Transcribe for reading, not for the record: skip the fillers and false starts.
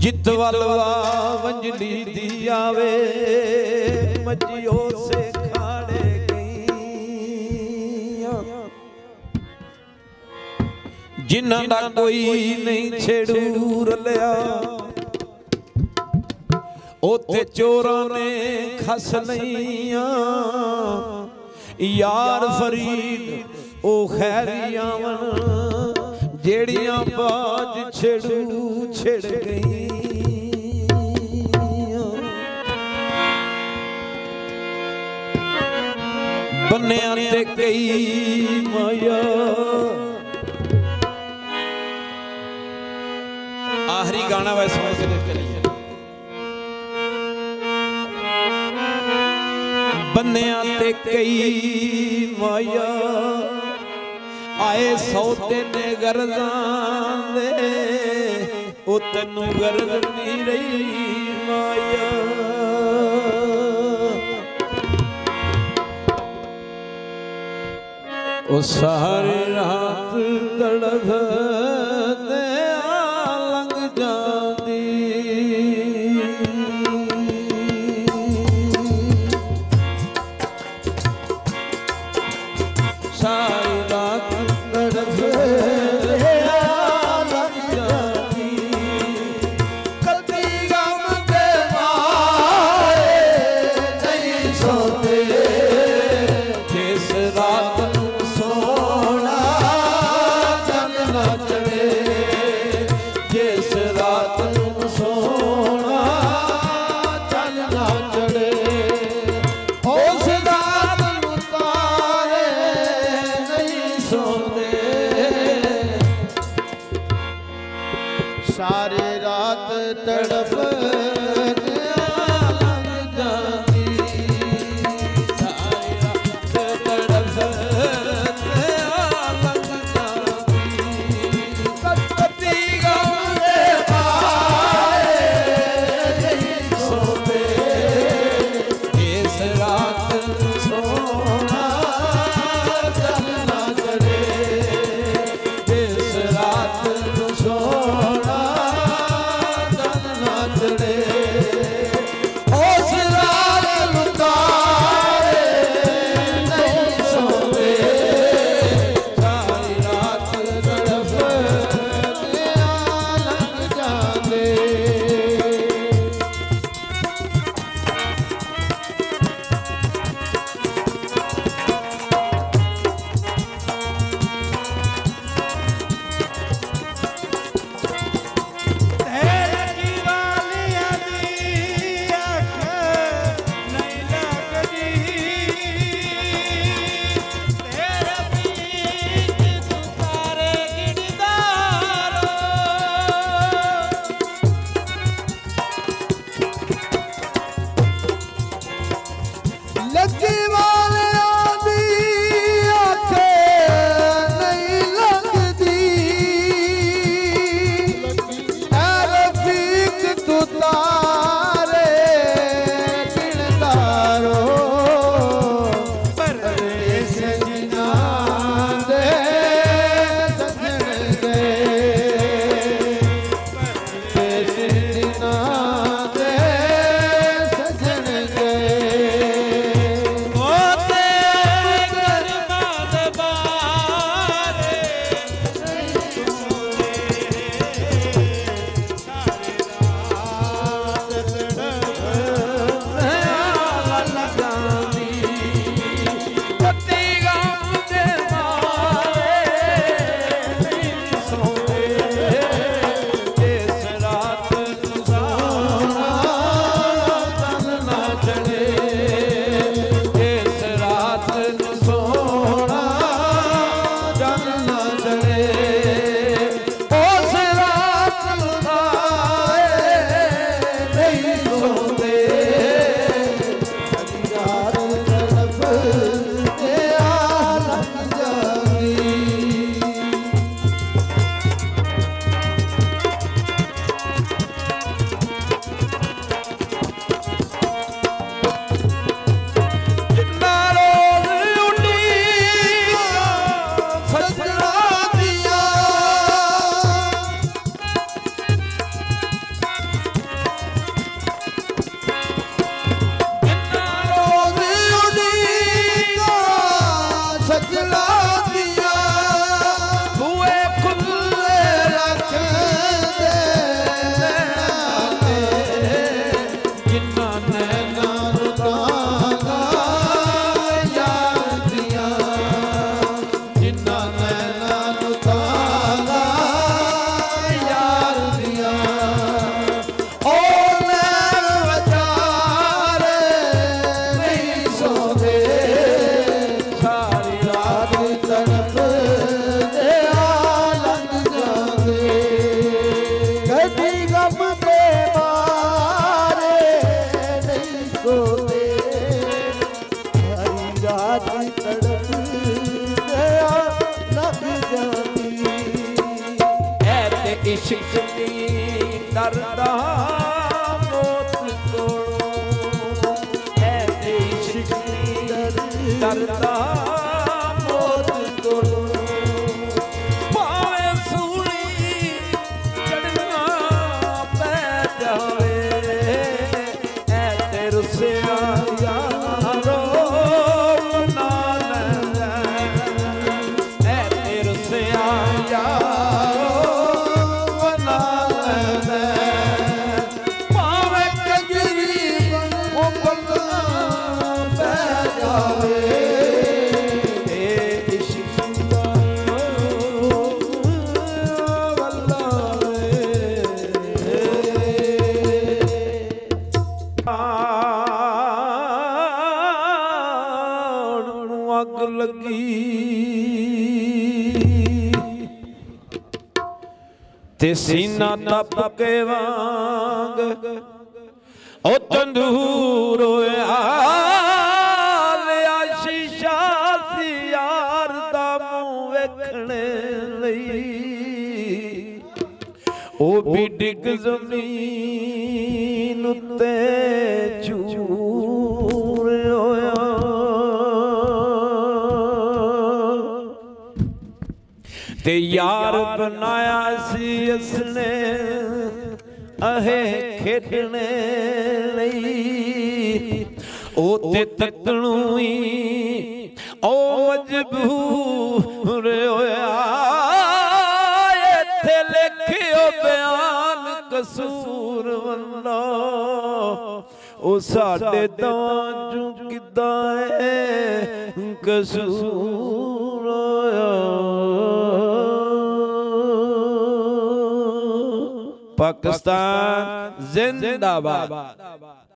जित वलवा वंजली दी आवे मजियो से खाड़े गई जिन्हां दा कोई नहीं छेड़ू रलिया ओते चोरां ने खस लईयां यार फरीद ओ खैरियावन जेड़ियां बाज छेड़ू छिड़ गई बन्निया ते कई माया आखिरी गाना वैसे वैसे चलिए बन्निया ते कई माया आए सौते ने गर्दां दे ओ तैनू गर्द नहीं रही माया ओ सारी रात तड़फ दे लंघ जांदी सारी रात तड़फ दे लंघ जांदी कदी गम दे मारे नहीं सोते जिस रात सोना चंद ना चढ़े जिस रात सोना चंद ना चढ़े उस रात तारे नहीं सोते सारी रात तड़फ सोना चंद ना चढ़े गम के मारे नहीं सोते, हरी रात तड़प गया लग जाती। ऐते इश्क दी दर्दा मौत कोलों, ऐते इश्क दी दर्दा मौत कोलों, भावे सूली चढ़ना पै जावे, ऐते रुसिया यारो मना लैंदा, ऐते रुसिया यारो मना लैंदा, भावे कंजरी ओ बंदा पै जावे, ए इश्क दा वल्ला अग लगी ते सीना तप के वांग ओ तंदूर होया, लिया शीशा सी यार दा मूंह वेखणे लई, ओ भी डिग ज़मीन उत्ते चूर होया, ते यार बनाया सी इसने अहे खेडने लई, ओ ते तकणू ही ओ मजबूर होया, इत्थे लिखियो बयान कसूर वल्ला, ओ साडे तवां किदां है कसूर होया। पाकिस्तान जिंदाबाद।